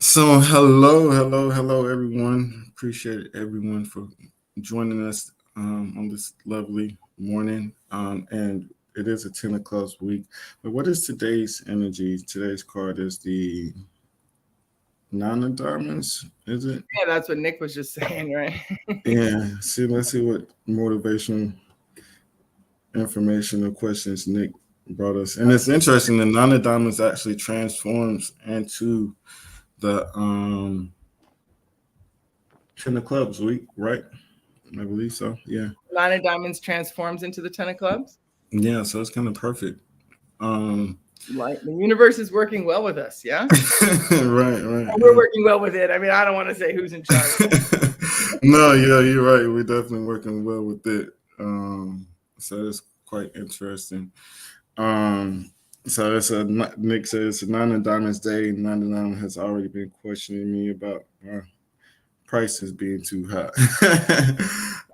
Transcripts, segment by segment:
So hello, everyone. Appreciate everyone for joining us on this lovely morning. And it is a 10 o'clock week. But what is today's energy? Today's card is the Nine of Diamonds, is it? Yeah, that's what Nick was just saying, right? Yeah. Let's see what motivational information or questions Nick brought us. And it's interesting, the Nine of Diamonds actually transforms into the 10 of Clubs week, right? I believe so. Yeah. Nine of Diamonds transforms into the Ten of Clubs. Yeah, so it's kind of perfect. Like the universe is working well with us, yeah? Right. We're working well with it. I mean, I don't want to say who's in charge. No, yeah, you're right. We're definitely working well with it. So it's quite interesting. So it's a Nick says it's a Nine of Diamonds day. Nine of Diamonds has already been questioning me about prices being too high.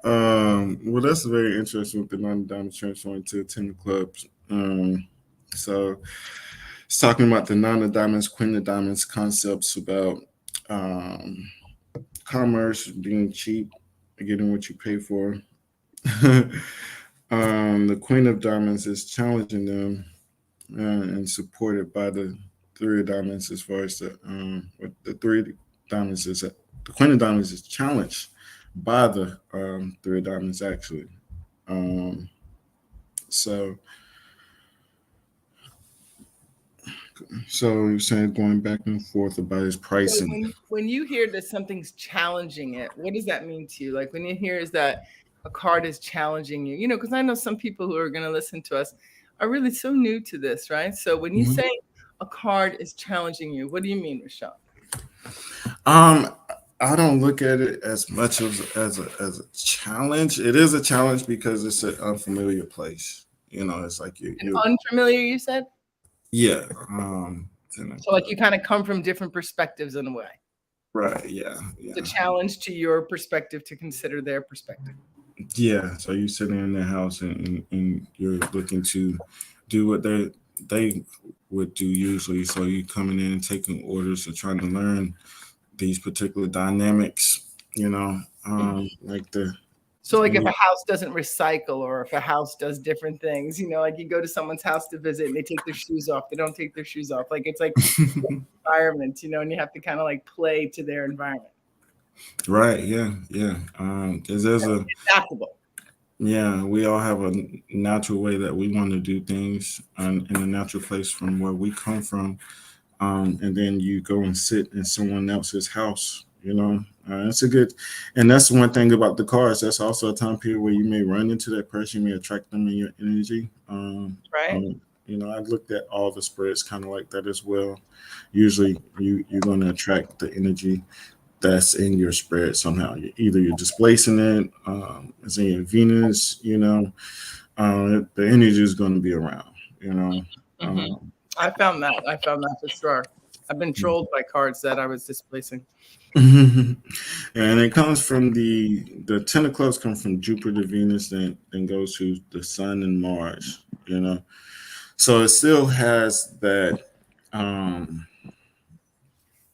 Well, that's very interesting with the Nine of Diamonds transferring to 10 of Clubs. So it's talking about the Nine of Diamonds, Queen of Diamonds concepts about um, commerce being cheap, getting what you pay for. The Queen of Diamonds is challenging them and supported by the Three of Diamonds as far as what the Three of Diamonds is. The Queen of Diamonds is challenged by the Three of Diamonds actually. Um, so So you're saying going back and forth about his pricing. So when you hear that something's challenging it, what does that mean to you? Like when you hear is that a card is challenging you, because I know some people who are going to listen to us are really so new to this, right? So when you say a card is challenging you, what do you mean, Rashad? I don't look at it as much as a challenge. It is a challenge because it's an unfamiliar place. It's like you unfamiliar, you said? Yeah. So like you kind of come from different perspectives in a way. Right. Yeah. It's a challenge to your perspective to consider their perspective. Yeah. So you're sitting in their house and you're looking to do what they would do usually. So you coming in and taking orders and trying to learn these particular dynamics. Like the. So like if a house doesn't recycle or if a house does different things, like you go to someone's house to visit and they take their shoes off, they don't take their shoes off. Like it's like environment, and you have to kind of like play to their environment. Right. Yeah. Because there's adaptable. Yeah, we all have a natural way that we want to do things in a natural place from where we come from. And then you go and sit in someone else's house, it's a good, and that's one thing about the cards. That's also a time period where you may run into that person, you may attract them in your energy. Right. I looked at all the spreads kind of like that as well. Usually you're going to attract the energy that's in your spread somehow. Either you're displacing it, it's in your Venus, the energy is going to be around, I found that for sure. I've been trolled by cards that I was displacing. And it comes from the 10 of clubs come from Jupiter, Venus, then goes to the Sun and Mars, So it still has that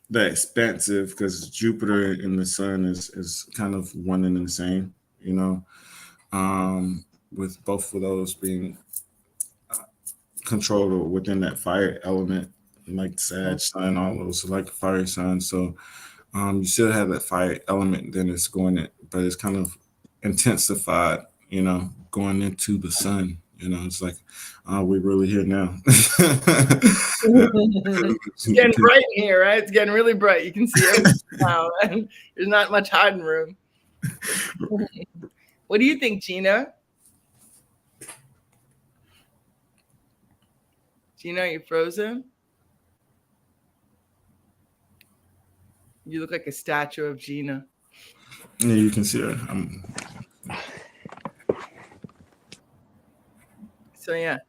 that expansive because Jupiter and the Sun is kind of one and the same, with both of those being controlled within that fire element, like Sag, Sun, all those like fire signs. So you still have that fire element, then it's but it's kind of intensified, going into the Sun. It's like, we're really here now. It's getting bright in here, right? It's getting really bright. You can see everything now, and there's not much hiding room. What do you think, Gina? Gina, you're frozen? You look like a statue of Gina. Yeah, you can see her. So yeah.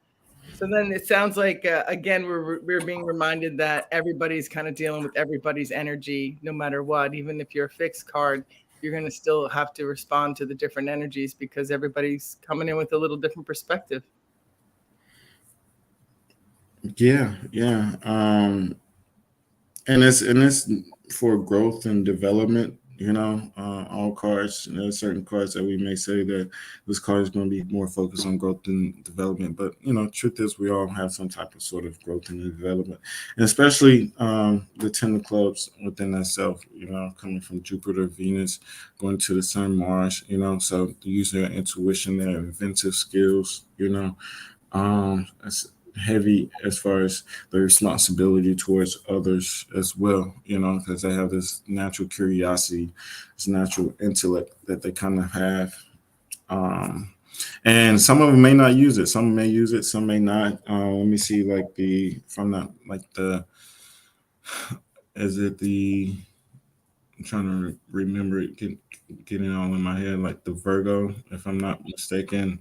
So then it sounds like again we're being reminded that everybody's kind of dealing with everybody's energy, no matter what. Even if you're a fixed card, you're going to still have to respond to the different energies because everybody's coming in with a little different perspective. Yeah. And it's for growth and development. All cards. There's certain cards that we may say that this card is going to be more focused on growth and development. But truth is, we all have some type of sort of growth and development, and especially the 10 of clubs within itself. Coming from Jupiter, Venus, going to the Sun, Mars. So using their intuition, their inventive skills. It's heavy as far as the responsibility towards others as well, because they have this natural curiosity, this natural intellect that they kind of have. Um, and some of them may not use it. Some may use it, some may not. Let me see, like from the, like is it the, I'm trying to remember it, getting all in my head, like the Virgo, if I'm not mistaken.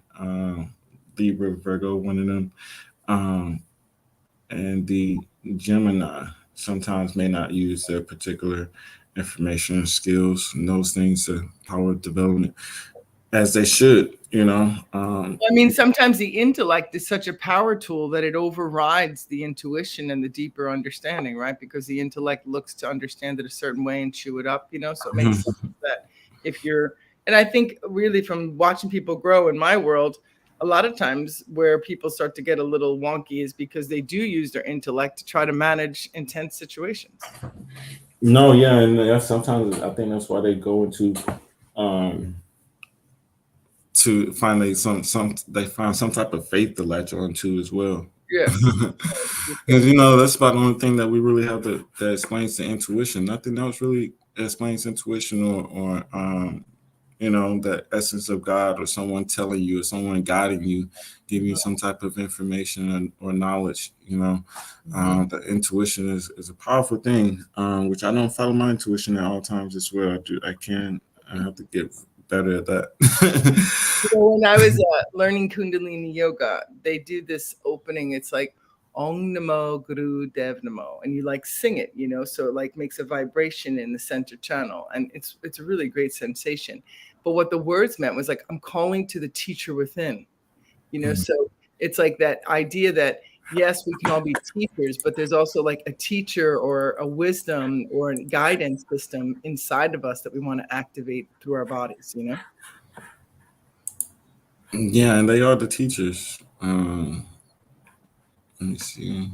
Libra, Virgo, one of them. Um, and the Gemini sometimes may not use their particular information and skills and those things to power development as they should, I mean, sometimes the intellect is such a power tool that it overrides the intuition and the deeper understanding, right? Because the intellect looks to understand it a certain way and chew it up, so it makes sense that if you're, and I think really from watching people grow in my world, a lot of times where people start to get a little wonky is because they do use their intellect to try to manage intense situations. No, yeah, and that's sometimes I think that's why they go into um to find some they find some type of faith to latch on to as well. Yeah. Because that's about the only thing that we really have that explains the intuition. Nothing else really explains intuition or the essence of God or someone telling you or someone guiding you, giving you some type of information or knowledge. The intuition is a powerful thing, which I don't follow my intuition at all times as well. I have to get better at that. When I was learning Kundalini yoga, they do this opening. It's like Om Namo Guru Dev Namo, and you like sing it, so it like makes a vibration in the center channel, and it's a really great sensation. But what the words meant was like, I'm calling to the teacher within, so it's like that idea that yes, we can all be teachers, but there's also like a teacher or a wisdom or a guidance system inside of us that we want to activate through our bodies, Yeah, and they are the teachers. Let me see.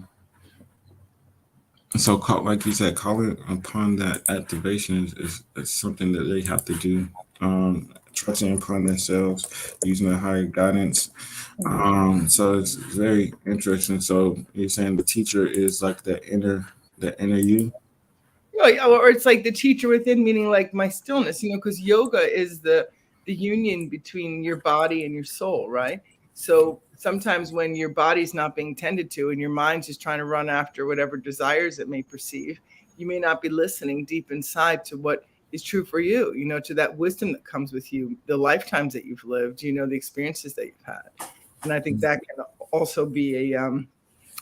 So, like you said, calling upon that activation is something that they have to do. Trusting upon themselves, using the higher guidance. So it's very interesting. So you're saying the teacher is like the inner you. Or it's like the teacher within, meaning like my stillness, because yoga is the union between your body and your soul, right? So sometimes when your body's not being tended to and your mind's just trying to run after whatever desires it may perceive, you may not be listening deep inside to what is true for you, to that wisdom that comes with you, the lifetimes that you've lived, the experiences that you've had. And I think that can also be an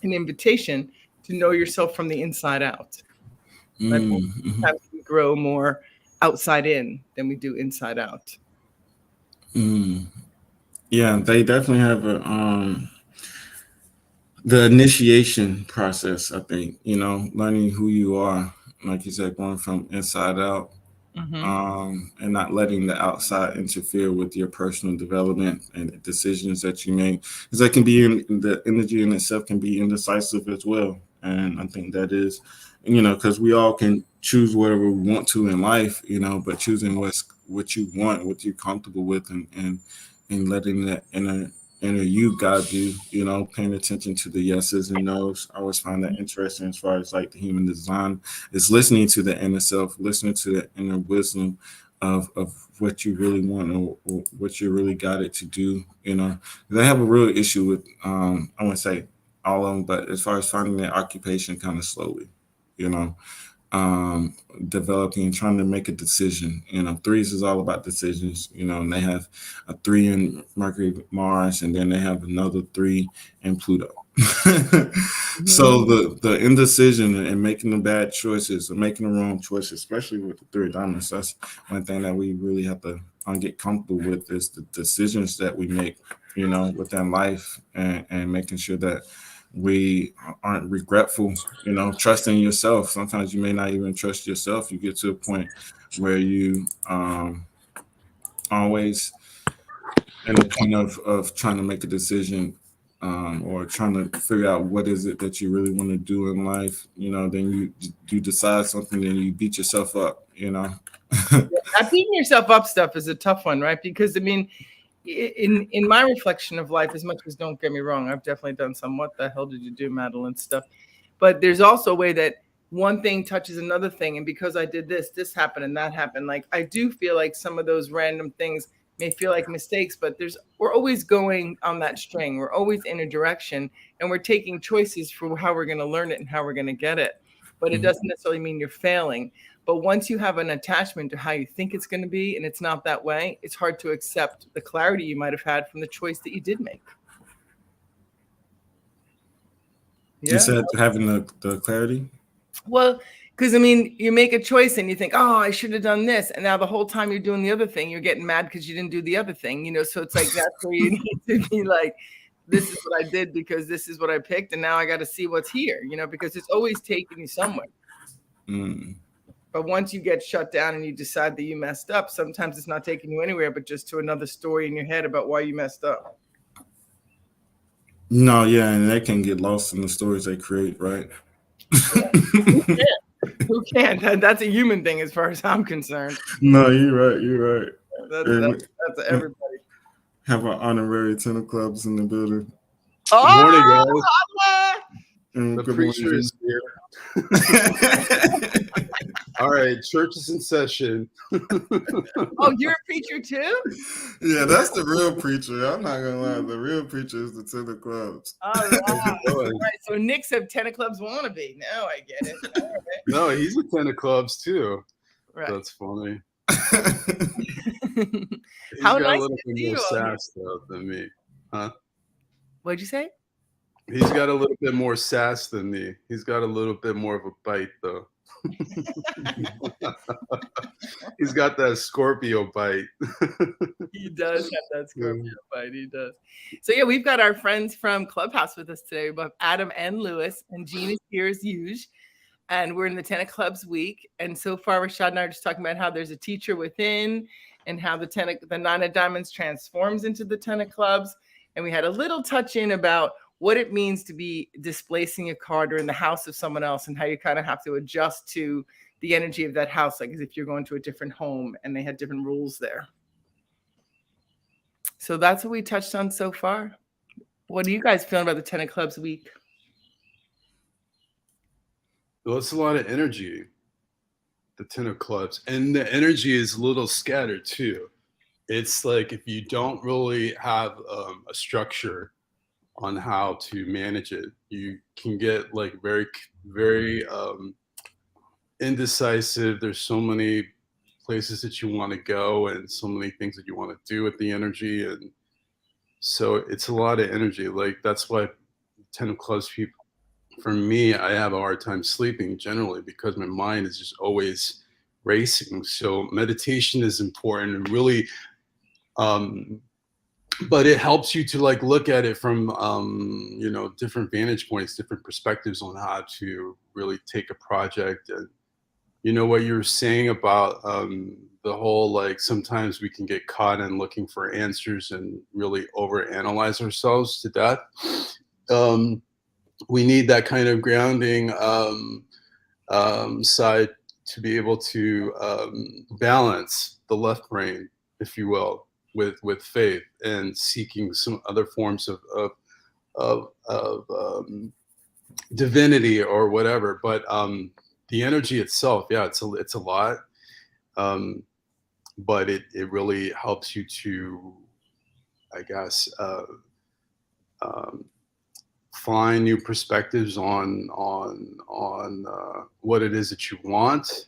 invitation to know yourself from the inside out. Right? Mm-hmm. Sometimes we grow more outside in than we do inside out. Yeah, they definitely have the initiation process. I think learning who you are, like you said, going from inside out, and not letting the outside interfere with your personal development and the decisions that you make, because that can be the energy in itself can be indecisive as well. And I think that is, because we all can choose whatever we want to in life, but choosing what you want, what you're comfortable with, and letting that inner you guide you, paying attention to the yeses and nos. I always find that interesting as far as like the human design is listening to the inner self, listening to the inner wisdom of what you really want, or what you're really guided to do. They have a real issue with, I wouldn't say all of them, but as far as finding their occupation kind of slowly, you know, um, developing, trying to make a decision. Threes is all about decisions, and they have a three in Mercury, Mars, and then they have another three in Pluto. So the indecision and making the bad choices or making the wrong choices, especially with the three of diamonds, that's one thing that we really have to get comfortable with, is the decisions that we make, within life, and making sure that we aren't regretful, trusting yourself. Sometimes you may not even trust yourself. You get to a point where you always in the point of trying to make a decision, or trying to figure out what is it that you really want to do in life. Then you decide something, then you beat yourself up. That beating yourself up stuff is a tough one, right? Because I mean, in my reflection of life, as much as, don't get me wrong, I've definitely done some what the hell did you do, Madeline stuff. But there's also a way that one thing touches another thing. And because I did this happened and that happened. Like, I do feel like some of those random things may feel like mistakes, but we're always going on that string. We're always in a direction, and we're taking choices for how we're going to learn it and how we're going to get it. But it doesn't necessarily mean you're failing. But once you have an attachment to how you think it's going to be, and it's not that way, it's hard to accept the clarity you might have had from the choice that you did make. Yeah. You said having the clarity? Well, because I mean, you make a choice and you think, oh, I should have done this. And now the whole time you're doing the other thing, you're getting mad because you didn't do the other thing, So it's like, that's where you need to be like, this is what I did because this is what I picked. And now I got to see what's here, because it's always taking you somewhere. But once you get shut down and you decide that you messed up, sometimes it's not taking you anywhere, but just to another story in your head about why you messed up. No, yeah, and they can get lost in the stories they create, right? Yeah. Who can't? That's a human thing as far as I'm concerned. No, you're right. That's everybody. Have our honorary 10 of clubs in the building. Oh, good morning, guys. And the good preacher morning. is here. All right, church is in session. Oh, you're a preacher too? Yeah, that's the real preacher. I'm not gonna lie. The real preacher is the 10 of clubs. All right. All right. So Nick's a 10 of clubs wannabe. Now I get it. All right. No, he's a 10 of clubs too. Right. That's funny. He's How got nice a little to bit see more you sass though than me. Huh? What'd you say? He's got a little bit more sass than me. He's got a little bit more of a bite though. He's got that Scorpio bite. He does have that Scorpio bite. He does. So yeah, we've got our friends from Clubhouse with us today. We have Adam and Lewis, and Jean is here as usual. And we're in the 10 of Clubs week. And so far, Rashad and I are just talking about how there's a teacher within, and how the 9 of diamonds transforms into the 10 of clubs. And we had a little touch in about what it means to be displacing a card or in the house of someone else, and how you kind of have to adjust to the energy of that house, like as if you're going to a different home and they had different rules there. So that's what we touched on so far. What are you guys feeling about the 10 of clubs week? Well, it's a lot of energy, the 10 of clubs, and the energy is a little scattered too. It's like if you don't really have a structure on how to manage it, you can get like very, very indecisive. There's so many places that you want to go and so many things that you want to do with the energy, and so it's a lot of energy. Like that's why 10 of clubs people, for me, I have a hard time sleeping generally because my mind is just always racing. So meditation is important and really but it helps you to like look at it from different vantage points, different perspectives on how to really take a project. And what you're saying about the whole, like sometimes we can get caught in looking for answers and really overanalyze ourselves to death. We need that kind of grounding side to be able to balance the left brain, if you will, with faith and seeking some other forms of divinity or whatever. But the energy itself, yeah, it's a lot, but it really helps you to, I guess, find new perspectives on what it is that you want,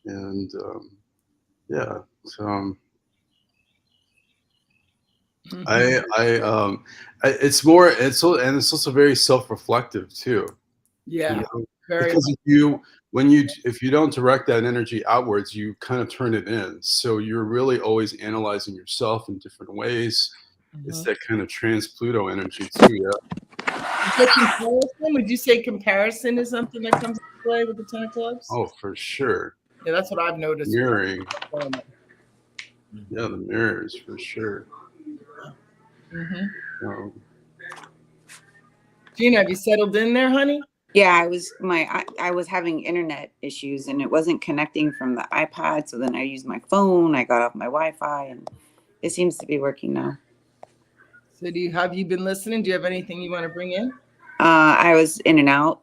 and yeah. So it's also very self-reflective too. Yeah, very. Because if you don't direct that energy outwards, you kind of turn it in. So you're really always analyzing yourself in different ways. It's that kind of trans Pluto energy too. Yeah. So comparison, would you say comparison is something that comes into play with the 10 of clubs? Oh, for sure. Yeah, that's what I've noticed. Mirroring. Yeah, the mirrors for sure. Gina, have you settled in there, honey? Yeah, I was having internet issues and it wasn't connecting from the iPad. So then I used my phone. I got off my Wi-Fi and it seems to be working now. So have you been listening? Do you have anything you want to bring in? I was in and out.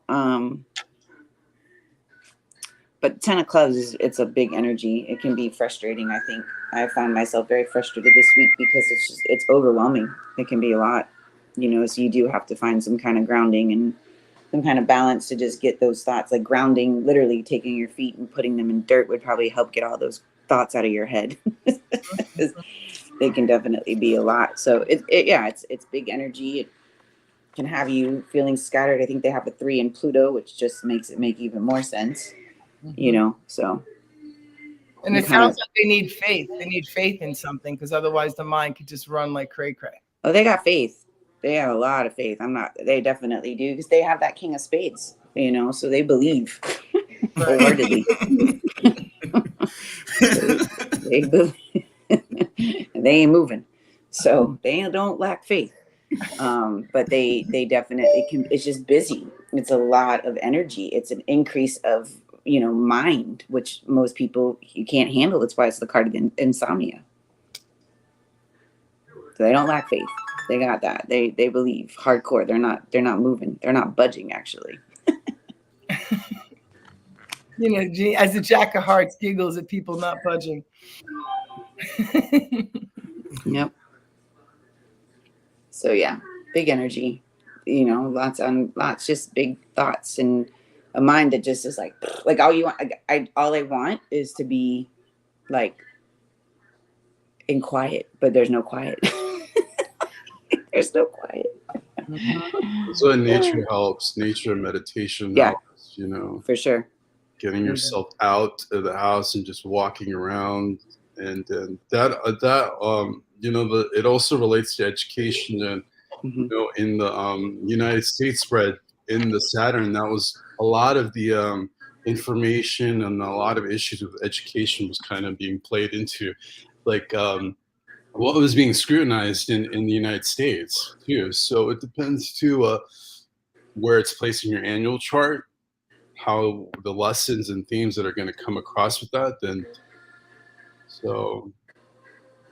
But 10 of clubs it's a big energy. It can be frustrating. I think I found myself very frustrated this week because it's overwhelming. It can be a lot, so you do have to find some kind of grounding and some kind of balance to just get those thoughts, like grounding, literally taking your feet and putting them in dirt would probably help get all those thoughts out of your head. They can definitely be a lot. So it's big energy. It can have you feeling scattered. I think they have a 3 in Pluto, which just makes it make even more sense, so. And it sounds like they need faith. They need faith in something because otherwise the mind could just run like cray cray. Oh, they got faith. They have a lot of faith. They definitely do because they have that King of Spades, so they believe wholeheartedly. They believe. They ain't moving. So they don't lack faith. But they definitely can. It's just busy. It's a lot of energy. It's an increase of, mind, which most people, you can't handle. That's why it's the card of insomnia. So they don't lack faith. They got that. They believe hardcore. They're not moving. They're not budging, actually. As the Jack of Hearts giggles at people not budging. Yep. So yeah, big energy, lots, just big thoughts and a mind that just is like all I want is to be like in quiet, but there's no quiet. There's no quiet. So nature helps. Nature meditation helps, For sure. Getting yourself out of the house and just walking around, and that it also relates to education. And in the United States spread in the Saturn, that was a lot of the information and a lot of issues with education was kind of being played into, like what was being scrutinized in the United States too. So it depends too where it's placed in your annual chart, how the lessons and themes that are going to come across with that. Then, so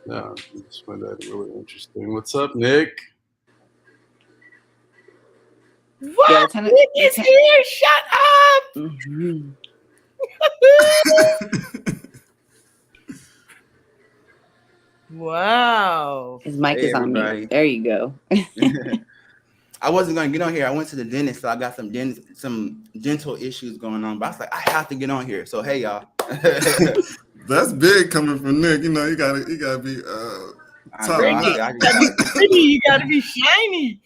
yeah, I just find that really interesting. What's up, Nick? What? Yeah, Nick is here. Shut up. Mm-hmm. Wow. His mic is on mute. There you go. I wasn't going to get on here. I went to the dentist, so I got some dental issues going on. But I was like, I have to get on here. So hey, y'all. That's big coming from Nick. You gotta be pretty. You gotta be shiny.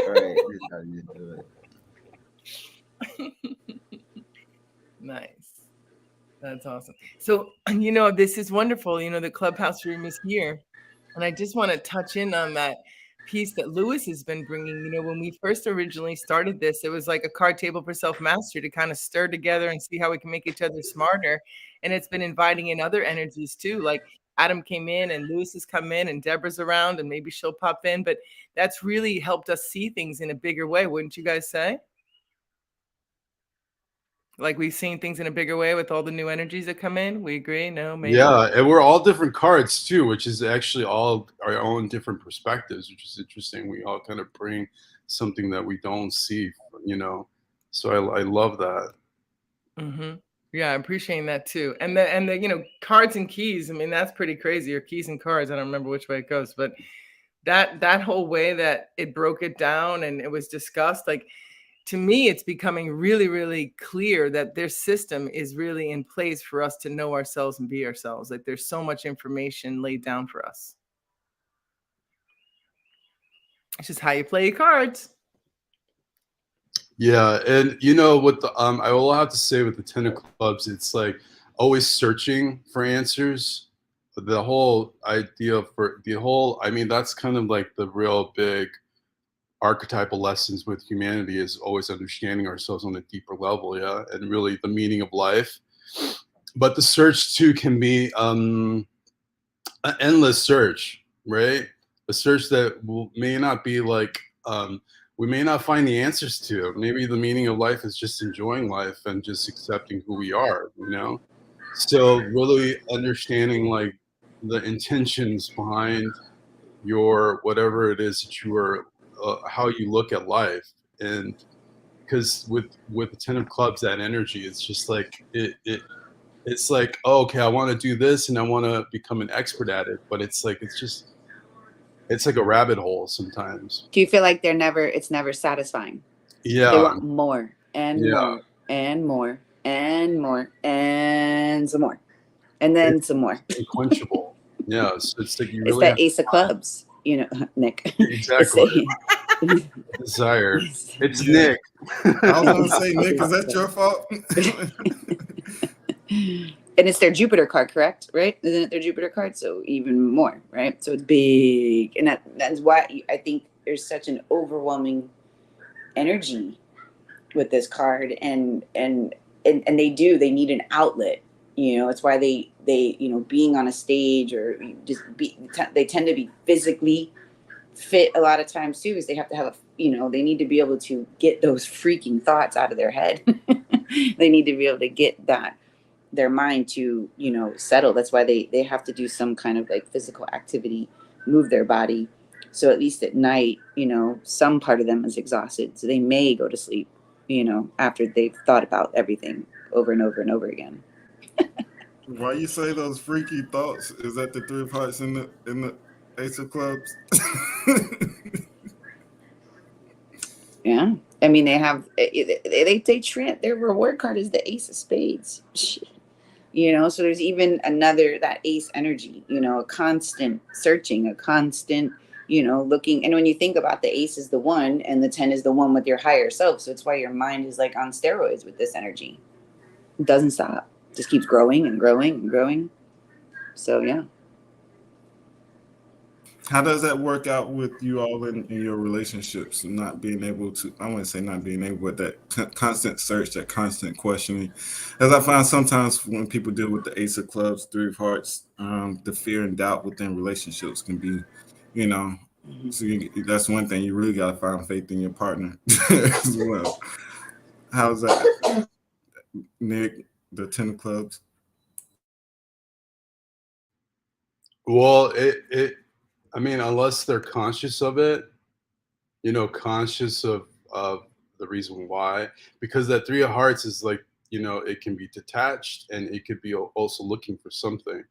Right. Nice. That's awesome. So, this is wonderful. The clubhouse room is here. And I just want to touch in on that piece that Lewis has been bringing. When we first originally started this, it was like a card table for self-mastery to kind of stir together and see how we can make each other smarter. And it's been inviting in other energies too. Like Adam came in and Lewis has come in and Deborah's around and maybe she'll pop in. But that's really helped us see things in a bigger way. Wouldn't you guys say? Like we've seen things in a bigger way with all the new energies that come in. We agree? No, maybe. Yeah, and we're all different cards too, which is actually all our own different perspectives, which is interesting. We all kind of bring something that we don't see, So I love that. Mm-hmm. Yeah, I'm appreciating that too. And the cards and keys. I mean, that's pretty crazy. Or keys and cards. I don't remember which way it goes, but that whole way that it broke it down and it was discussed, like. To me, it's becoming really, really clear that their system is really in place for us to know ourselves and be ourselves. Like there's so much information laid down for us. It's just how you play your cards. Yeah, and what the I will have to say with the 10 of clubs, it's like always searching for answers. The whole idea for I mean, that's kind of like the real big archetypal lessons with humanity is always understanding ourselves on a deeper level, yeah, and really the meaning of life. But the search too can be an endless search, right? A search that may not be like we may not find the answers to. Maybe the meaning of life is just enjoying life and just accepting who we are, you know? So really understanding like the intentions behind your whatever it is that you are, how you look at life. And because with the 10 of clubs, that energy, it's just like it's like, oh, okay, I want to do this and I want to become an expert at it, but it's like it's like a rabbit hole sometimes. Do you feel like it's never satisfying? Yeah. They want more and Yeah. more and more and more and some more. And then some more. Unquenchable. Yeah. So it's like you It's really that Ace of Clubs, you know, Nick. exactly. Desire. It's Yeah. Nick. I was gonna say, Nick, is that your fault? And it's their Jupiter card, correct? Right? Isn't it their Jupiter card? So even more, right? So it's big. And that's why I think there's such an overwhelming energy with this card. And they need an outlet. You know, it's why they you know, being on a stage or they tend to be physically fit a lot of times too, is they have to have they need to be able to get those freaking thoughts out of their head. They need to be able to get their mind to, you know, settle. That's why they have to do some kind of like physical activity, move their body. So at least at night, you know, some part of them is exhausted. So they may go to sleep, you know, after they've thought about everything over and over and over again. Why you say those freaky thoughts? Is that the 3 of hearts in the Ace of clubs? Yeah. I mean, they have, their reward card is the Ace of Spades. You know, so there's even that ace energy, you know, a constant searching, a constant, you know, looking. And when you think about the ace is the 1 and the 10 is the 1 with your higher self. So it's why your mind is like on steroids with this energy. It doesn't stop. It just keeps growing and growing and growing. So, yeah. How does that work out with you all in your relationships and not being able to, I wouldn't say not being able, but that constant search, that constant questioning? As I find sometimes when people deal with the Ace of Clubs, 3 of Hearts, the fear and doubt within relationships can be, you know, so that's one thing. You really got to find faith in your partner as well. How's that, Nick, the 10 of Clubs? Well, I mean, unless they're conscious of it, you know, conscious of the reason why, because that 3 of hearts is like, you know, it can be detached and it could be also looking for something,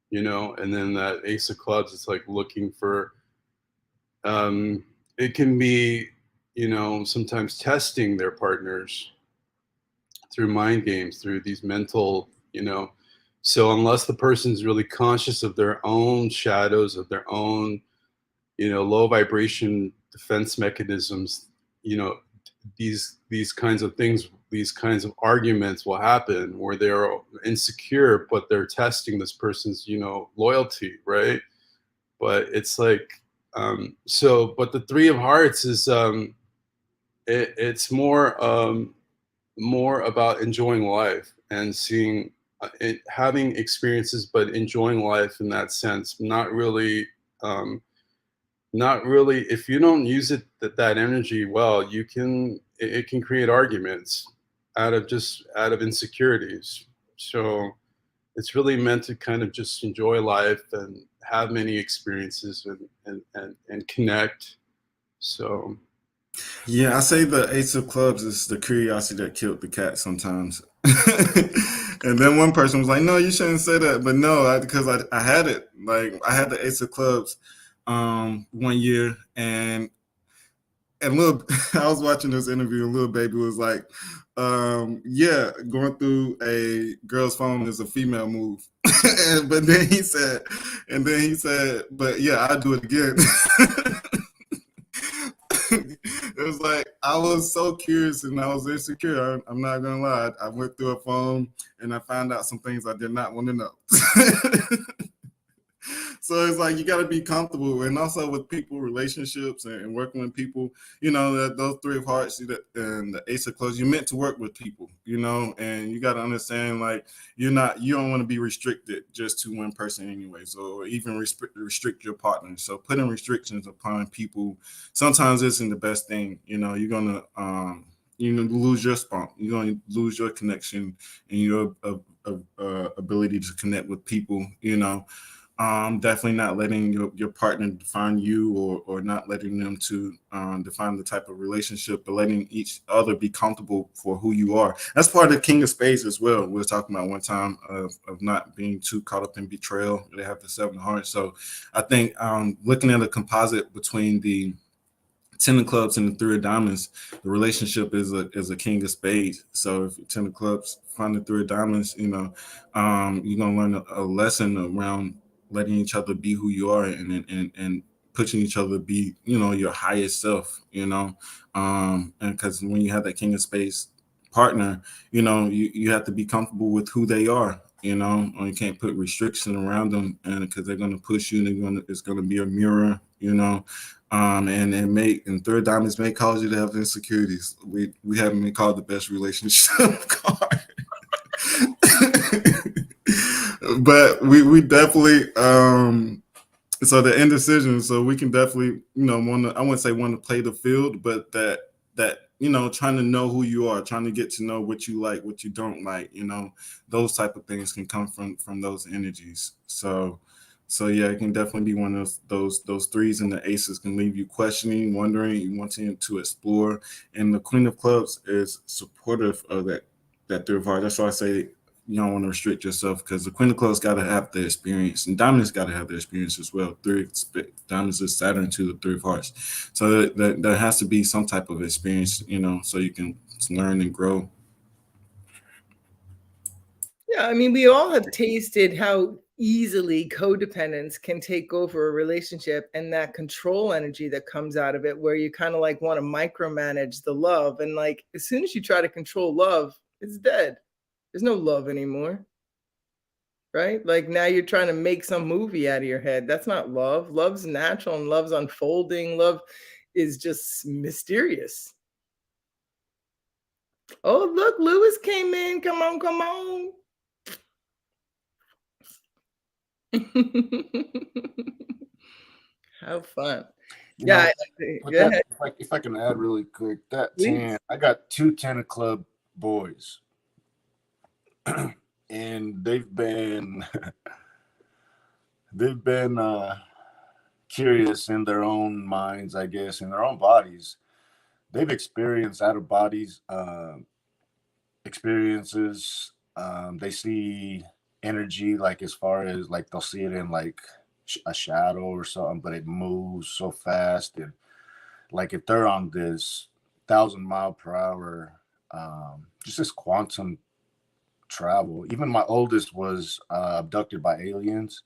you know, and then that Ace of clubs, it's like looking for, it can be, you know, sometimes testing their partners through mind games, through these mental, you know, so unless the person's really conscious of their own shadows, of their own, you know, low vibration defense mechanisms, you know, these kinds of things, these kinds of arguments will happen where they're insecure, but they're testing this person's, you know, loyalty, right? But it's like, but the 3 of hearts is, it's more about enjoying life and seeing, having experiences, but enjoying life in that sense, not really, if you don't use that energy well, it can create arguments out of insecurities. So it's really meant to kind of just enjoy life and have many experiences and connect. So yeah, I say the Ace of Clubs is the curiosity that killed the cat sometimes. And then one person was like, no, you shouldn't say that. But no, because I had it. Like, I had the Ace of Clubs 1 year, and little I was watching this interview, and little baby was like, yeah, going through a girl's phone is a female move. but then he said, but yeah, I'll do it again. It was like, I was so curious and I was insecure. I'm not gonna lie. I went through a phone and I found out some things I did not want to know. So it's like you got to be comfortable, and also with people, relationships, and working with people. You know, that those three of hearts and the ace of clubs, you're meant to work with people. You know, and you got to understand, like, you don't want to be restricted just to one person anyway. So, or even restrict your partner. So putting restrictions upon people sometimes isn't the best thing. You know, you're gonna lose your spot. You're gonna lose your connection and your ability to connect with people. You know, definitely not letting your partner define you, or not letting them to define the type of relationship, but letting each other be comfortable for who you are. That's part of the King of Spades as well. We were talking about one time of not being too caught up in betrayal. They have the seven of hearts. So I think looking at a composite between the 10 of clubs and the three of diamonds, the relationship is a king of spades. So if 10 of clubs find the three of diamonds, you know, you're gonna learn a lesson around letting each other be who you are, and pushing each other to be, you know, your highest self, you know. And because when you have that king of spades partner, you know, you have to be comfortable with who they are, you know, or you can't put restriction around them, and because they're gonna push you, and it's gonna be a mirror, you know. And third diamonds may cause you to have insecurities. We haven't been called the best relationship card. But we definitely so the indecision, so we can definitely, you know, I wouldn't say want to play the field, but that you know, trying to know who you are, trying to get to know what you like, what you don't like, you know, those type of things can come from those energies. So yeah, it can definitely be one of those threes, and the aces can leave you questioning, wondering, wanting to explore. And the Queen of Clubs is supportive of that three of hearts. That's why I say you don't want to restrict yourself, because the Queen of Clubs got to have the experience, and Diamonds got to have the experience as well. Diamonds is Saturn to the three of hearts, so there has to be some type of experience, you know, so you can learn and grow. Yeah, I mean, we all have tasted how easily codependence can take over a relationship, and that control energy that comes out of it, where you kind of like want to micromanage the love. And like, as soon as you try to control love, it's dead. There's no love anymore. Right? Like now you're trying to make some movie out of your head. That's not love. Love's natural and love's unfolding. Love is just mysterious. Oh, look, Lewis came in. Come on, come on. Have fun. You Yeah, know, with go that, ahead, if I can add really quick, that please. 10, I got two 10 of club boys, and they've been they've been curious in their own minds, I guess, in their own bodies. They've experienced out of bodies experiences. They see energy, like as far as like they'll see it in like a shadow or something, but it moves so fast. And like if they're on this 1,000 mile per hour, just this quantum travel. Even my oldest was abducted by aliens.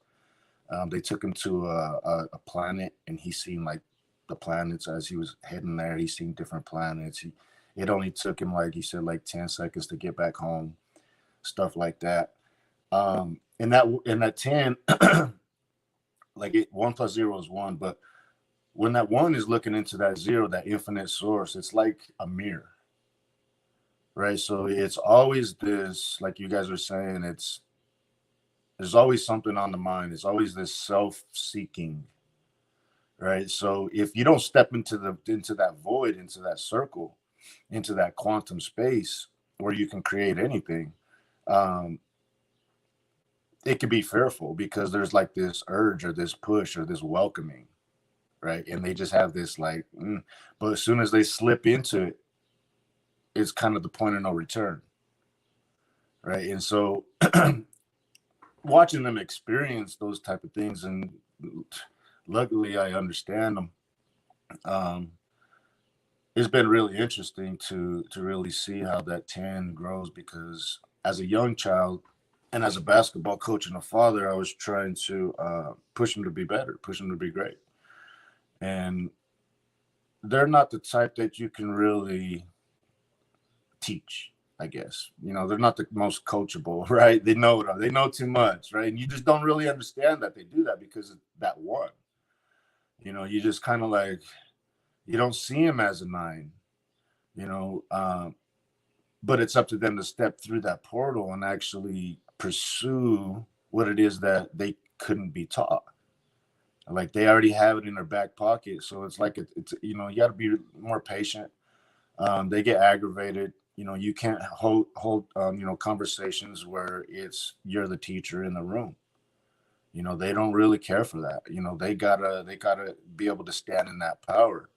They took him to a planet, and he seen like the planets as he was heading there. He seen different planets. It only took him, like he said, like 10 seconds to get back home, stuff like that. And that 10, like 1 + 0 is 1, but when that 1 is looking into that 0, that infinite source, it's like a mirror, right? So it's always this, like you guys are saying, there's always something on the mind. It's always this self-seeking, right? So if you don't step into that void, into that circle, into that quantum space where you can create anything, it can be fearful, because there's like this urge or this push or this welcoming, right? And they just have this like, but as soon as they slip into it, it's kind of the point of no return, right? And so watching them experience those type of things, and luckily I understand them. It's been really interesting to really see how that 10 grows, because as a young child and as a basketball coach and a father, I was trying to push them to be better, push them to be great. And they're not the type that you can really teach. I guess. You know, they're not the most coachable, right? They know too much, right? And you just don't really understand that they do that because of that one. You know, you just kind of like, you don't see him as a 9, you know, but it's up to them to step through that portal and actually pursue what it is that they couldn't be taught. Like they already have it in their back pocket. So it's like, it's you know, you got to be more patient. They get aggravated. You know, you can't hold you know, conversations where it's you're the teacher in the room. You know, they don't really care for that. You know, they gotta be able to stand in that power.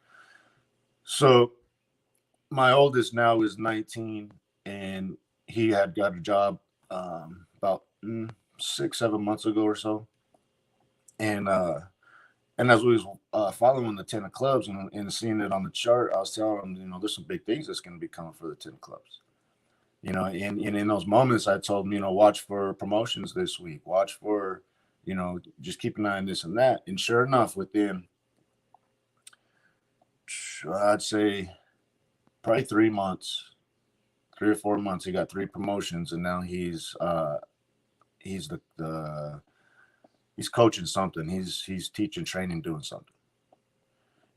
So my oldest now is 19, and he had got a job about 6-7 months ago or so, and as we was following the 10 of clubs and seeing it on the chart, I was telling him, you know, there's some big things that's going to be coming for the 10 of clubs. You know, and in those moments, I told him, you know, watch for promotions this week. Watch for, you know, just keep an eye on this and that. And sure enough, within, I'd say, probably 3 months, 3 or 4 months, he got 3 promotions, and now he's he's coaching something. He's teaching, training, doing something.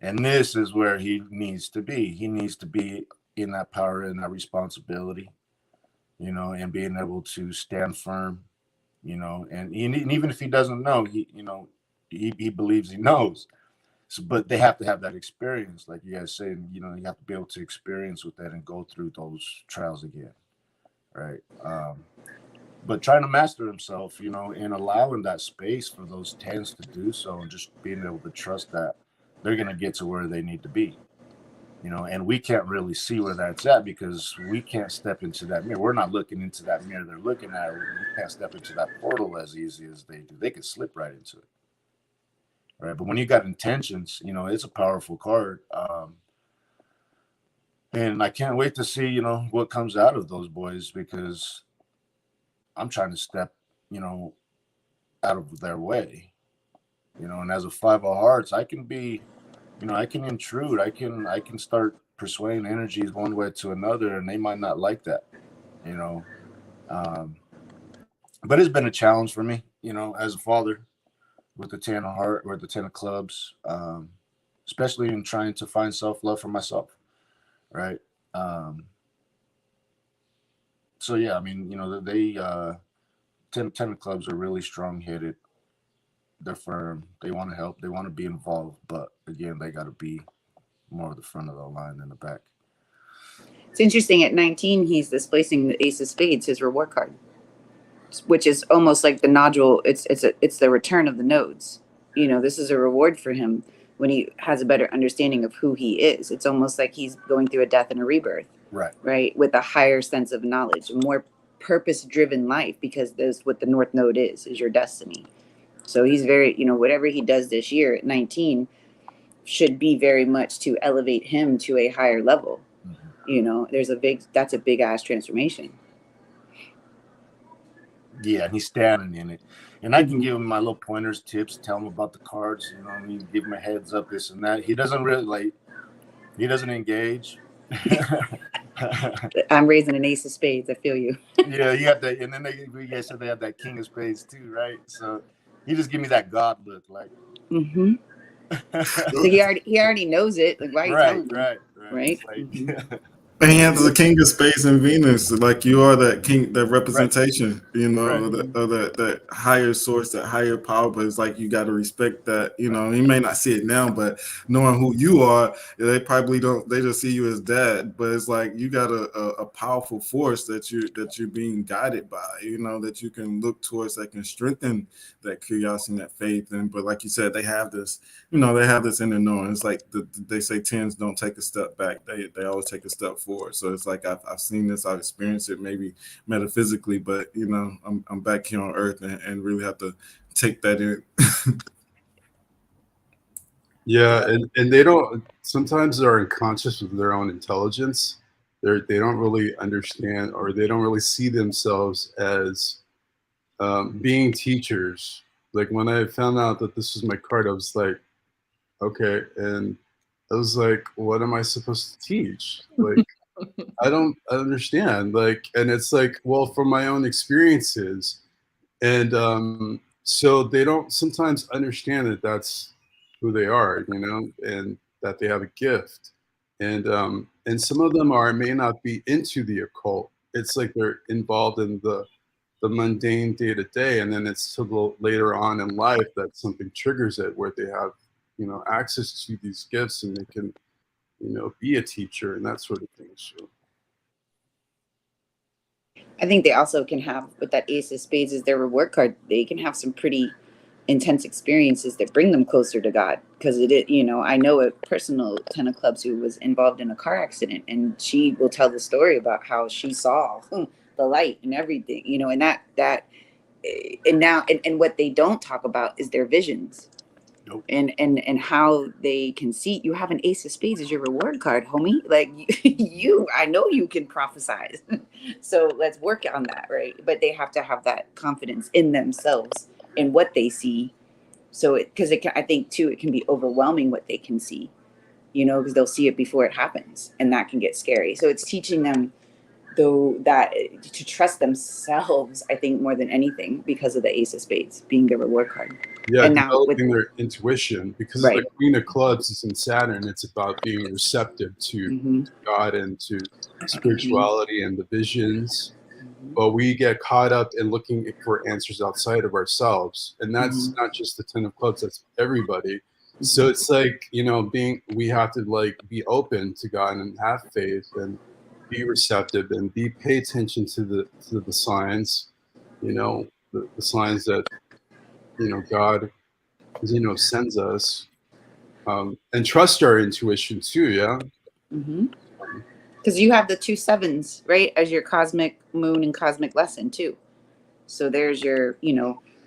And this is where he needs to be. He needs to be in that power and that responsibility, you know, and being able to stand firm, you know, and even if he doesn't know, he believes he knows. So, but they have to have that experience, like you guys say, you know, you have to be able to experience with that and go through those trials again, right? But trying to master himself, you know, and allowing that space for those 10s to do so, and just being able to trust that they're going to get to where they need to be, you know, and we can't really see where that's at because we can't step into that mirror. We're not looking into that mirror they're looking at. We can't step into that portal as easy as they do. They could slip right into it. Right. But when you got intentions, you know, it's a powerful card. And I can't wait to see, you know, what comes out of those boys, because I'm trying to step, you know, out of their way, you know, and as a 5 of hearts, I can be, you know, I can intrude. I can start persuading energies one way to another, and they might not like that, you know. But it's been a challenge for me, you know, as a father, with the 10 of heart or the 10 of clubs, especially in trying to find self-love for myself. Right. So yeah, I mean, you know, they 10 of clubs are really strong-headed. They're firm. They want to help. They want to be involved. But again, they got to be more of the front of the line than the back. It's interesting. At 19, he's displacing the Ace of Spades, his reward card, which is almost like the nodule. It's the return of the nodes. You know, this is a reward for him when he has a better understanding of who he is. It's almost like he's going through a death and a rebirth. Right. With a higher sense of knowledge, a more purpose-driven life, because that's what the North Node is your destiny. So he's very, you know, whatever he does this year at 19 should be very much to elevate him to a higher level. Mm-hmm. You know, that's a big ass transformation. Yeah, and he's standing in it. And I can give him my little pointers, tips, tell him about the cards, you know, I mean, give him a heads up, this and that. He doesn't really he doesn't engage. I'm raising an Ace of Spades. I feel you. Yeah, you have that, and then you guys said they have that King of Spades too, right? So he just give me that God look, like. Mm-hmm. So he already knows it. Like, why are you telling him? Right. Like, mm-hmm. And he has the King of Spades and Venus, like you are that king, that representation, you know, of that higher source, that higher power. But it's like you got to respect that. You know, he may not see it now, but knowing who you are, they probably don't. They just see you as dad. But it's like you got a powerful force that you're being guided by. You know, that you can look towards, that can strengthen that curiosity and that faith. And but like you said, they have this. You know, they have this inner knowing. It's like they say 10s don't take a step back. They always take a step forward. So it's like I've seen this, I've experienced it, maybe metaphysically, but you know, I'm back here on Earth and really have to take that in. Yeah, and they don't. Sometimes they're unconscious of their own intelligence. They don't really understand, or they don't really see themselves as being teachers. Like when I found out that this was my card, I was like, okay, and I was like, what am I supposed to teach? Like, I don't understand. Like, and it's like, well, from my own experiences, and so they don't sometimes understand that that's who they are, and that they have a gift, and some of them may not be into the occult. It's like they're involved in the mundane day to day, and then it's till later on in life that something triggers it, where they have access to these gifts, and they can be a teacher and that sort of thing. So I think they also can have, with that ace of spades as their reward card, they can have some pretty intense experiences that bring them closer to God. Because I know a personal 10 of clubs who was involved in a car accident, and she will tell the story about how she saw the light and everything, and and what they don't talk about is their visions. Nope. And how they can see. You have an ace of spades as your reward card, homie. Like I know you can prophesize. So let's work on that, right? But they have to have that confidence in themselves, in what they see. So I think too, it can be overwhelming what they can see, because they'll see it before it happens, and that can get scary. So it's teaching them, though, that to trust themselves, I think, more than anything, because of the ace of spades being the reward card. yeah, And now developing their intuition, because Right. the Queen of Clubs is in Saturn. It's about being receptive to God and to spirituality and the visions. But we get caught up in looking for answers outside of ourselves, and that's not just the 10 of clubs, that's everybody. So it's like, we have to like be open to God and have faith and be receptive and pay attention to the signs, the signs that God sends us, and trust our intuition too. Yeah. Because you have the 2 sevens, right, as your cosmic moon and cosmic lesson too. So there's your,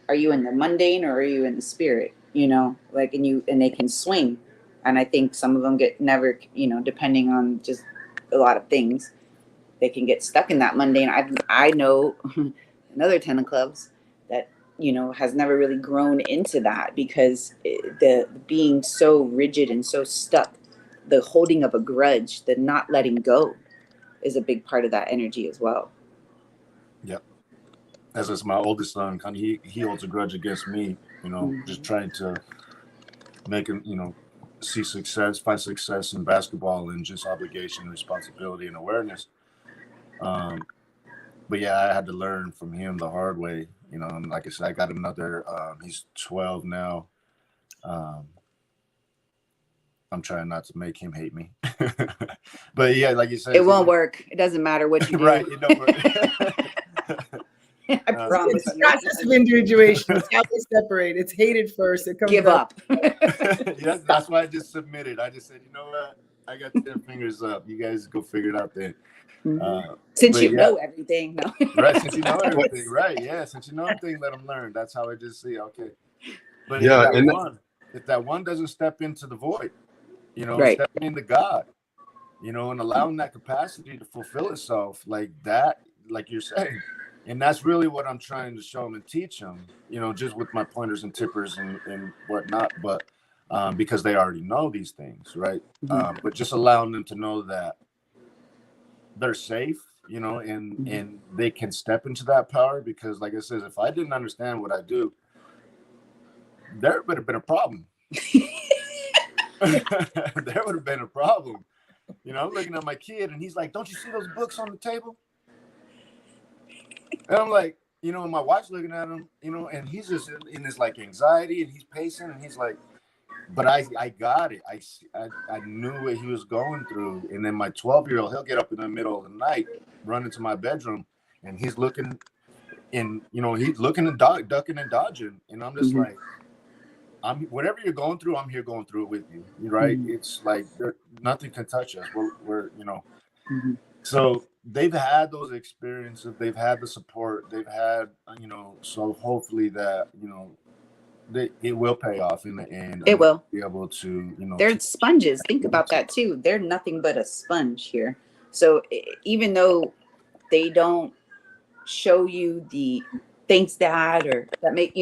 are you in the mundane or are you in the spirit? Like, and they can swing. And I think some of them get never, depending on just a lot of things, they can get stuck in that mundane. I know another 10 of clubs that, has never really grown into that, because the being so rigid and so stuck, the holding of a grudge, the not letting go, is a big part of that energy as well. Yep. As is my oldest son, he holds a grudge against me, just trying to make him, find success in basketball, and just obligation, responsibility, and awareness. But yeah, I had to learn from him the hard way, and like I said, I got another, he's 12 now. I'm trying not to make him hate me. But yeah, like you said, it won't work. It doesn't matter what you do. Right, it don't work. I promise It's you. a process of individuation. It's how they separate. It's hated first. It comes Give up. Yeah, that's why I just submitted. I just said, you know what? I got 10 fingers up. You guys go figure it out then. Since you know everything. No. Right, since you know everything. Right, yeah. Since you know everything, let them learn. That's how I just see, okay. But yeah, if that one doesn't step into the void, Right. stepping into God, and allowing that capacity to fulfill itself like that, like you're saying. And that's really what I'm trying to show them and teach them, just with my pointers and tippers and whatnot. But because they already know these things, right? But just allowing them to know that they're safe, and they can step into that power. Because, like I said, if I didn't understand what I do, there would have been a problem. There would have been a problem. I'm looking at my kid, and he's like, "Don't you see those books on the table?" And I'm like, my wife's looking at him, and he's just in this like anxiety, and he's pacing, and he's like, but I got it. I knew what he was going through. And then my 12-year-old, he'll get up in the middle of the night, run into my bedroom, and he's looking and ducking and dodging. And I'm just like, whatever you're going through, I'm here going through it with you. Right? It's like nothing can touch us. We're So they've had those experiences, they've had the support, they've had, so hopefully that, it will pay off in the end. It will be able to, they're sponges. Think about that too. They're nothing but a sponge here. So even though they don't show you the thanks dad or that make,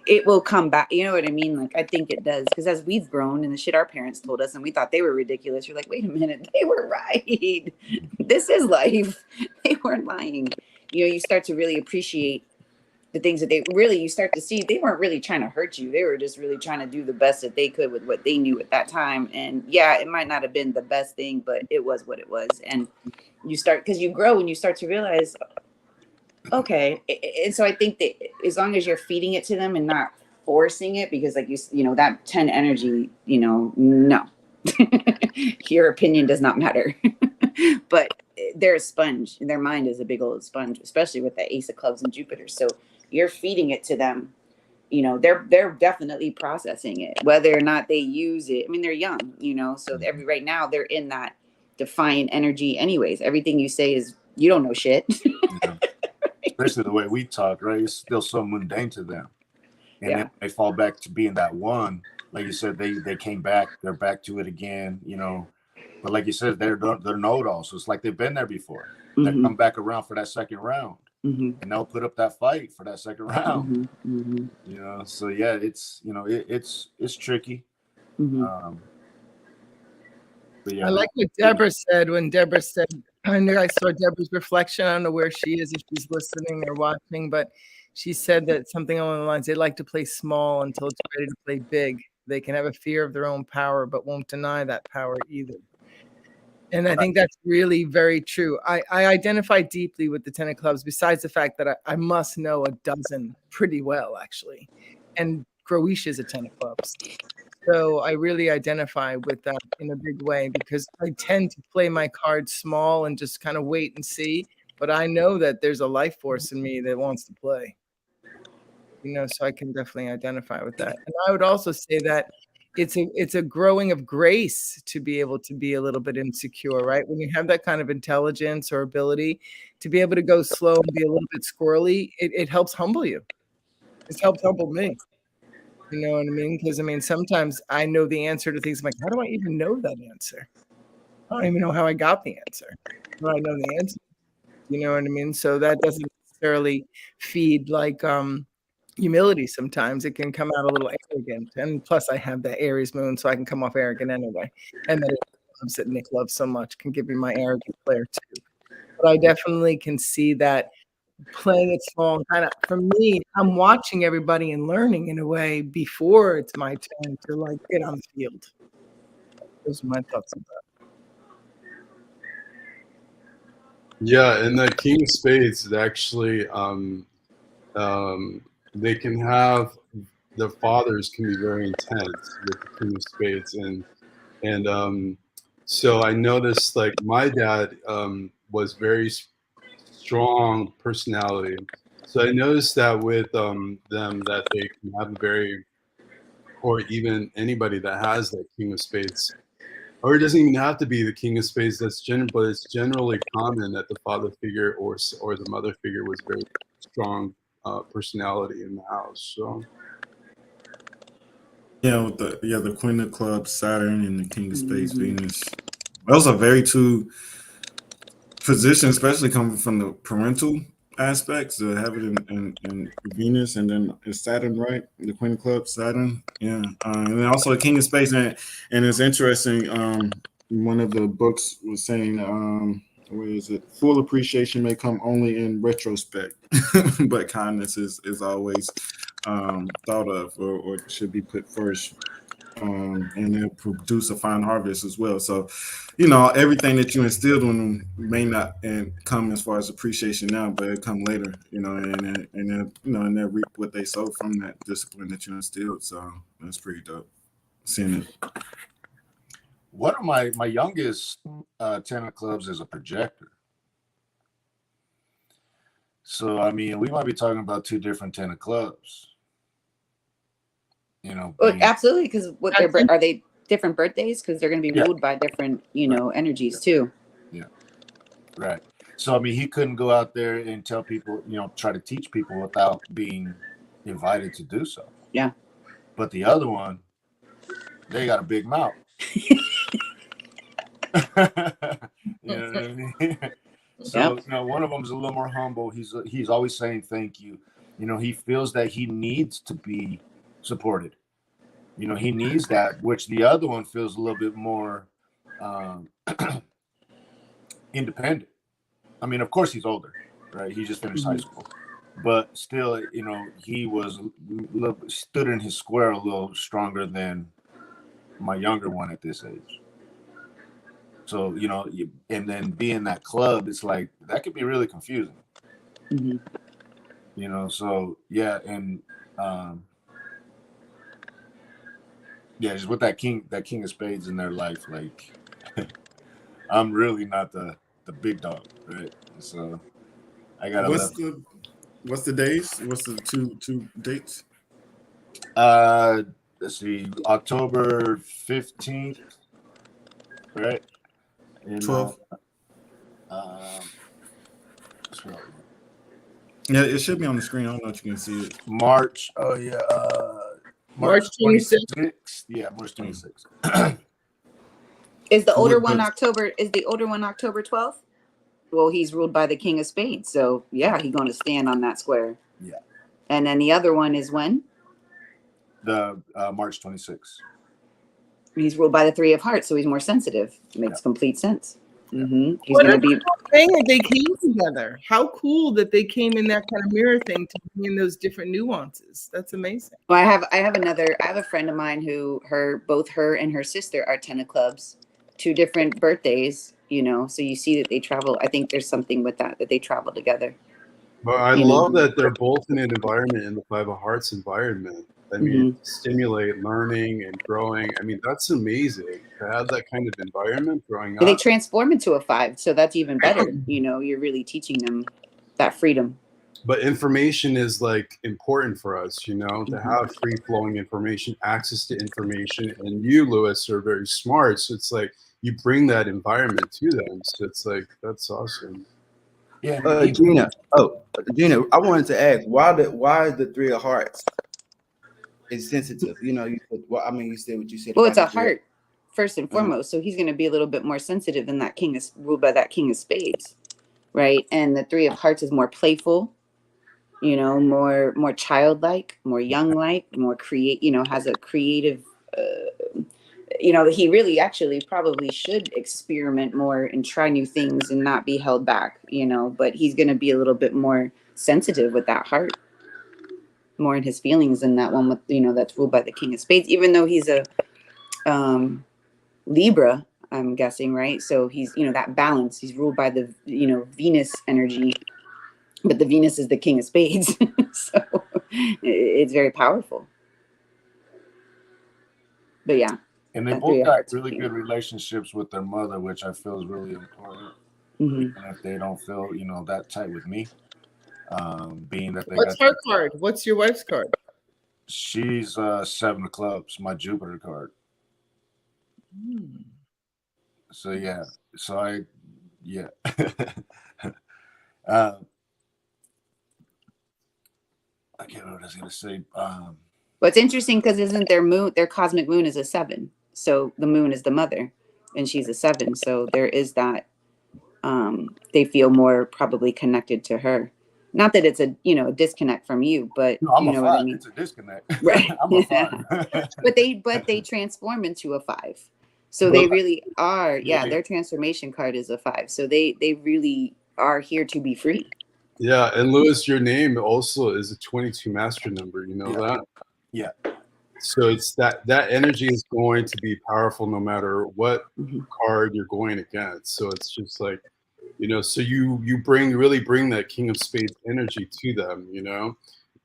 it will come back. You know what I mean? Like, I think it does. Because as we've grown and the shit our parents told us and we thought they were ridiculous, you're like, wait a minute, they were right. This is life. They weren't lying. You know, you start to really appreciate the things that you start to see. They weren't really trying to hurt you. They were just really trying to do the best that they could with what they knew at that time. And yeah, it might not have been the best thing, but it was what it was. And you start, because you grow and you start to realize, okay. And so I think that as long as you're feeding it to them and not forcing it, because like you know, that 10 energy, you know, no, your opinion does not matter. But they're a sponge. Their mind is a big old sponge, especially with the Ace of Clubs and Jupiter. So you're feeding it to them. You know, they're definitely processing it, whether or not they use it. I mean, they're young, you know, so right now they're in that defiant energy anyways. Everything you say is, you don't know shit. Yeah. Especially the way we talk, right? It's still so mundane to them. And then they fall back to being that one. Like you said, they came back, they're back to it again, you know. But like you said, they're know-it-all. So it's like they've been there before. They come back around for that second round. And they'll put up that fight for that second round. You know, so yeah, it's, you know, it's tricky. But yeah, I like what Deborah said when Deborah said, I know I saw Deborah's reflection. I don't know where she is, if she's listening or watching, but she said that something along the lines, they like to play small until it's ready to play big. They can have a fear of their own power, but won't deny that power either. And I think that's really very true. I identify deeply with the 10 of clubs, besides the fact that I must know a dozen pretty well, actually. And Croatia is a 10 of clubs. So I really identify with that in a big way, because I tend to play my cards small and just kind of wait and see. But I know that there's a life force in me that wants to play. You know, so I can definitely identify with that. And I would also say that it's a growing of grace to be able to be a little bit insecure, right? When you have that kind of intelligence or ability to be able to go slow and be a little bit squirrely, it helps humble you. It's helped humble me. You know what I mean? Because I mean, sometimes I know the answer to things. I'm like, how do I even know that answer? I don't even know how I got the answer. But I know the answer. You know what I mean? So that doesn't necessarily feed like humility. Sometimes it can come out a little arrogant, and plus I have the Aries moon, so I can come off arrogant anyway. And then clubs that Nick loves so much can give me my arrogant flair too. But I definitely can see that playing it small, kind of, for me, I'm watching everybody and learning in a way before it's my turn to like get on the field. Those are my thoughts on that. Yeah, and the King of Spades is actually they can have, the fathers can be very intense with the King of Spades, and so I noticed, like, my dad was very strong personality, so I noticed that with them, that they can have a very, or even anybody that has that King of Spades, or it doesn't even have to be the King of Spades, but it's generally common that the father figure or the mother figure was very strong personality in the house. So Yeah, with the Queen of Clubs, Saturn, and the King of Spades, Venus. Those are very two positions, especially coming from the parental aspects. To have it in Venus, and then it's Saturn, right? The Queen of Clubs, Saturn. Yeah, and then also the King of Spades, and it's interesting. One of the books was saying, where is it? Full appreciation may come only in retrospect, but kindness is always thought of or should be put first, and then produce a fine harvest as well. So, you know, everything that you instilled in them may not and come as far as appreciation now, but it come later, you know, and then you know, and they reap what they sow from that discipline that you instilled. So that's pretty dope seeing it. One of my youngest 10 of clubs is a projector. So I mean, we might be talking about two different 10 of clubs. You know, Well, absolutely, because are they different birthdays? Because they're going to be ruled by different, you know, energies too. Yeah, right. So I mean, he couldn't go out there and tell people, you know, try to teach people without being invited to do so. Yeah. But the other one, they got a big mouth. You know what I mean? So you know, one of them is a little more humble. He's always saying thank you. You know, he feels that he needs to be supported. You know, he needs that, which the other one feels a little bit more independent. I mean, of course he's older, right? He just finished high school, but still, you know, he was stood in his square a little stronger than my younger one at this age. So, you know, and then being that club, it's like that could be really confusing. Mm-hmm. You know, so yeah, and yeah, just with that king of spades in their life, like I'm really not the big dog, right? So I gotta What's the days? What's the two dates? let's see, October 15th, right? And 12. Yeah, it should be on the screen. I don't know if you can see it. March. Oh yeah, March 26th. 26th. Yeah, March 26th. Is the older What- one October? Is the older one October 12th? Well, he's ruled by the king of spades, so yeah, he's going to stand on that square. Yeah. And then the other one is when? The March 26th. He's ruled by the three of hearts, so he's more sensitive. Makes complete sense. Mm-hmm. He's What going a to be. cool thing that they came together. How cool that they came in that kind of mirror thing to bring in those different nuances. That's amazing. Well, I have a friend of mine who both her and her sister are 10 of clubs, 2 different birthdays, you know, so you see that they travel. I think there's something with that they travel together. But I You know. love that they're both in an environment, in the Five of Hearts environment. I mean, stimulate learning and growing. I mean, that's amazing to have that kind of environment growing up. And they transform into a 5, so that's even better. You know, you're really teaching them that freedom. But information is like important for us, you know, to have free flowing information, access to information. And you, Lewis, are very smart. So it's like you bring that environment to them. So it's like, that's awesome. Yeah, Gina. Oh, Gina, I wanted to ask why is the three of hearts is sensitive? You know, you said, well, I mean, you said what you said. Well, it's a heart first and foremost, so he's going to be a little bit more sensitive than that king is ruled by that king of spades, right? And the three of hearts is more playful, you know, more childlike, more young-like, more has a creative. You know, he really actually probably should experiment more and try new things and not be held back, you know, but he's going to be a little bit more sensitive with that heart, more in his feelings than that one with, you know, that's ruled by the king of spades, even though he's a Libra, I'm guessing, right? So he's, you know, that balance, he's ruled by the, you know, Venus energy, but the Venus is the king of spades. So it's very powerful. But yeah. And they both got really good relationships with their mother, which I feel is really important. And if they don't feel, you know, that tight with me, being that they What's her card? What's your wife's card? She's 7 of clubs, my Jupiter card. So yeah. So I can't remember what I was gonna say. What's interesting because isn't their cosmic moon is a 7. So the moon is the mother and she's a 7. So there is that they feel more probably connected to her. Not that it's a, you know, a disconnect from you, but no, I'm you know what I mean? It's a disconnect. Right. I'm a 5. but they transform into a 5. So they really are, their transformation card is a 5. So they really are here to be free. Yeah, and Lewis, your name also is a 22 master number, you know that? Yeah. So it's that energy is going to be powerful no matter what card you're going against. So it's just like, you know, so you really bring that King of Spades energy to them, you know.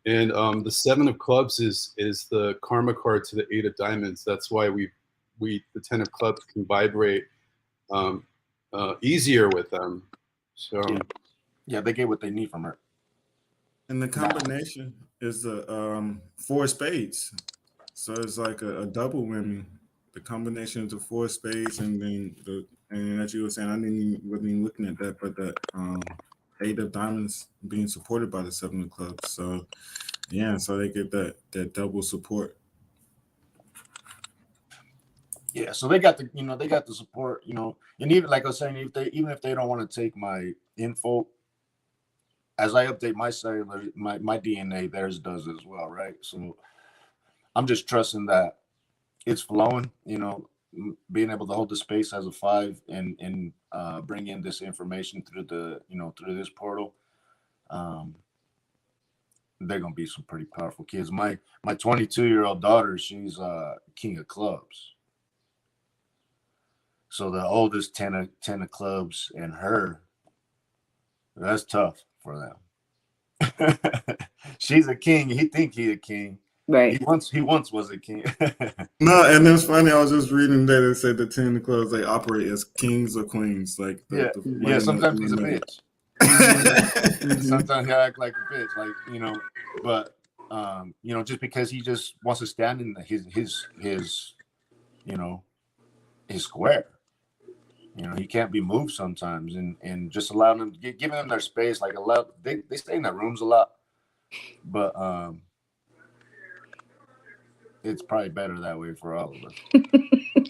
And the 7 of clubs is the karma card to the 8 of diamonds. That's why the 10 of clubs can vibrate easier with them. So yeah, they get what they need from her. And the combination is the 4 spades. So it's like a double whammy. The combination of the 4 spades and then and as you were saying, wasn't even looking at that, but the 8 of diamonds being supported by the 7 of clubs. So yeah, so they get that double support. Yeah, so they got the support, you know, and even like I was saying, even if they don't want to take my info, as I update my cellular, my DNA, theirs does as well, right? So I'm just trusting that it's flowing, being able to hold the space as a 5 and bring in this information through through this portal. They're gonna be some pretty powerful kids. My 22-year-old daughter, she's king of clubs. So the oldest 10 of clubs and her, that's tough for them. She's a king. He think he a king. Right. He once was a king. No, and it's funny. I was just reading that it said the 10 of clubs, they operate as kings or queens. Like yeah. Sometimes he's a bitch. Sometimes he act like a bitch, like but just because he just wants to stand in his square. He can't be moved sometimes, and just allowing them, giving them their space, like they stay in their rooms a lot, but it's probably better that way for all of us.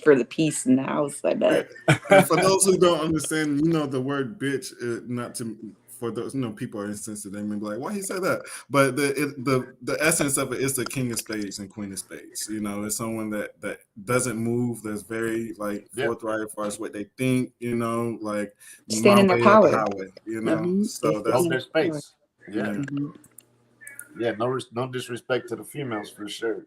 For the peace in the house, I bet. And for those who don't understand, the word bitch, for those, people are insensitive. They may be like, why he say that? But the essence of it is the king of spades and queen of spades. It's someone that doesn't move, that's very forthright as far as what they think, like stand in their power. Highway, So that's hold their space. Yeah. Mm-hmm. Yeah, no disrespect to the females for sure.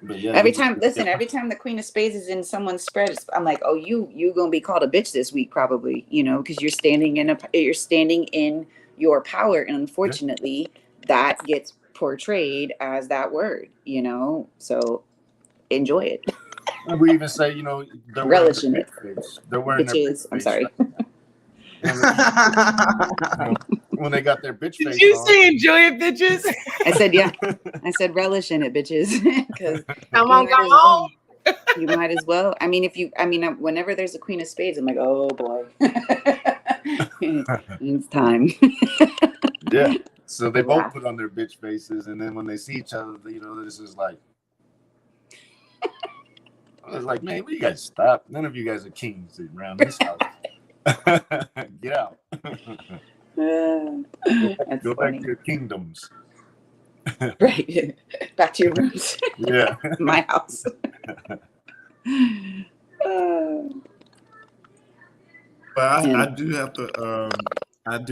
But yeah, every time the queen of spades is in someone's spread, I'm like, oh, you gonna be called a bitch this week probably, because you're standing in your power, and unfortunately that gets portrayed as that word, so enjoy it. We even say, they're relish in it. They're wearing bitches. I'm sorry. When they got their bitch face. Did you say enjoy it, bitches? I said, yeah. I said relish in it, bitches. Come on. You might as well. Whenever there's a queen of spades, I'm like, oh boy, it's time. Yeah. So they both put on their bitch faces, and then when they see each other, this is like, I was like, man, will you guys stop? None of you guys are kings around this house. Get out. Go back to your kingdoms. Right. Back to your rooms. Yeah. My house. But I do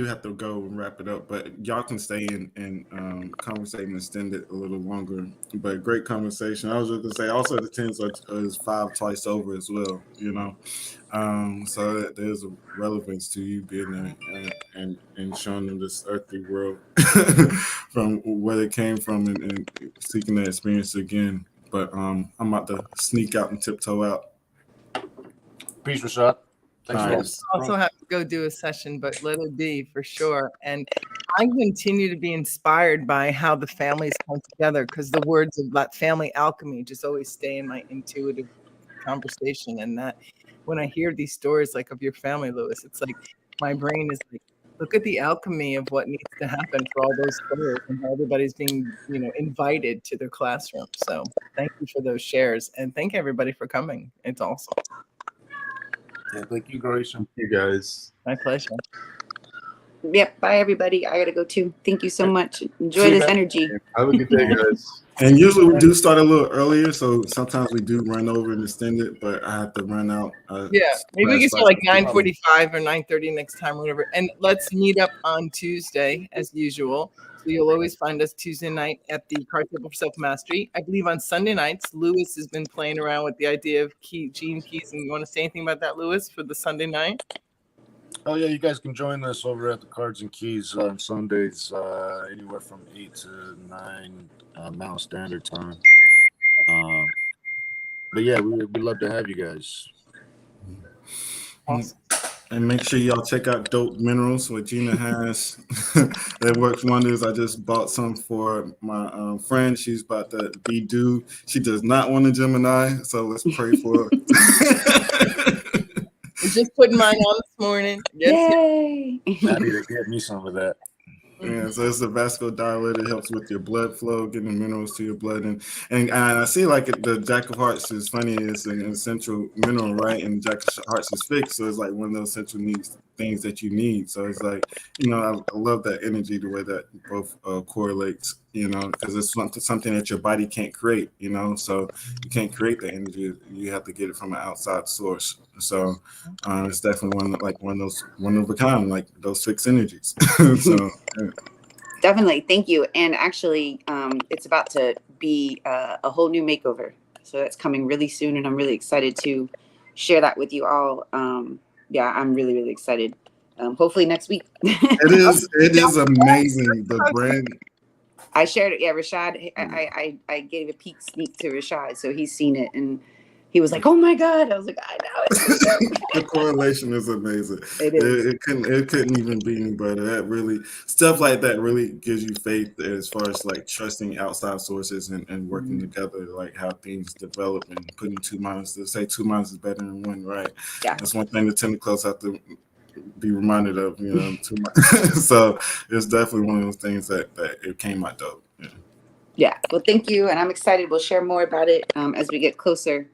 have to go and wrap it up. But y'all can stay in conversate and extend it a little longer. But great conversation. I was just gonna say also the 10s is 5 twice over as well. So there's a relevance to you being there and showing them this earthly world from where it came from and seeking that experience again. But I'm about to sneak out and tiptoe out. Peace, Rashad. Thanks. I also have to go do a session, but let it be for sure. And I continue to be inspired by how the families come together, because the words of that family alchemy just always stay in my intuitive conversation. And that when I hear these stories like of your family, Lewis, it's like my brain is like, look at the alchemy of what needs to happen for all those stories and how everybody's being, invited to their classroom. So thank you for those shares, and thank everybody for coming. It's awesome. Yeah, thank you, Grace. Thank you guys. My pleasure. Yep. Bye, everybody. I gotta go too. Thank you so much. Enjoy this energy. Have a good day, guys. And usually we do start a little earlier, so sometimes we do run over and extend it, but I have to run out. Yeah, maybe we can start like 9:45 or 9:30 next time, whatever. And let's meet up on Tuesday as usual. So you'll always find us Tuesday night at the Card Table for Self Mastery. I believe on Sunday nights, Lewis has been playing around with the idea of gene keys. And you want to say anything about that, Lewis, for the Sunday night? Oh yeah, you guys can join us over at the Cards and Keys on Sundays, anywhere from 8 to 9 Mountain Standard Time. But yeah, we'd love to have you guys. Awesome. And make sure y'all check out Dope Minerals, what Gina has. That works wonders. I just bought some for my friend. She's about to be due. She does not want a Gemini, so let's pray for her. I'm just putting mine on this morning. Yes. Yay! I need to get me some of that. Yeah, so it's a vasodilator. It helps with your blood flow, getting the minerals to your blood. And I see like the Jack of Hearts is funny. It's an essential mineral, right? And Jack of Hearts is fixed. So it's like one of those essential needs things that you need. So it's like, you know, I love that energy, the way that both correlates, you know, because it's something that your body can't create, you know, so you can't create the energy. You have to get it from an outside source. So it's definitely one of a kind, like those 6 energies. So yeah. Definitely. Thank you. And actually, it's about to be a whole new makeover. So that's coming really soon. And I'm really excited to share that with you all. Yeah, I'm really, really excited. Hopefully next week. It is amazing. The brand. I shared it. Yeah, Rashad, I gave a sneak to Rashad. So he's seen it and he was like, oh my God. I was like, I know it. The correlation is amazing. It is. It couldn't even be any better. That really, stuff like that really gives you faith as far as like trusting outside sources and working together, like how things develop and putting 2 minds. They say 2 minds is better than 1, right? Yeah. That's one thing the tentacles have to be reminded of, you know. So it's definitely one of those things that it came out dope. Yeah. Yeah. Well, thank you. And I'm excited. We'll share more about it as we get closer.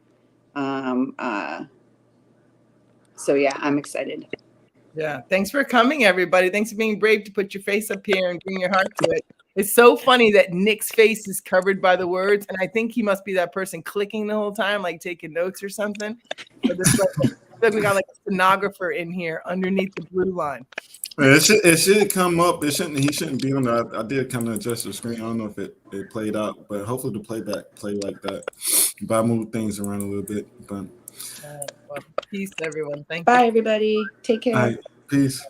So yeah, I'm excited. Yeah. Thanks for coming, everybody. Thanks for being brave to put your face up here and bring your heart to it. It's so funny that Nick's face is covered by the words, and I think he must be that person clicking the whole time, like taking notes or something. But it's like we got like a stenographer in here underneath the blue line. It should come up. He shouldn't be on there. I did kind of adjust the screen. I don't know if it played out, but hopefully the playback play like that. But I moved things around a little bit. But Well, peace, everyone. Thank you. Bye, everybody. Take care. all right, peace.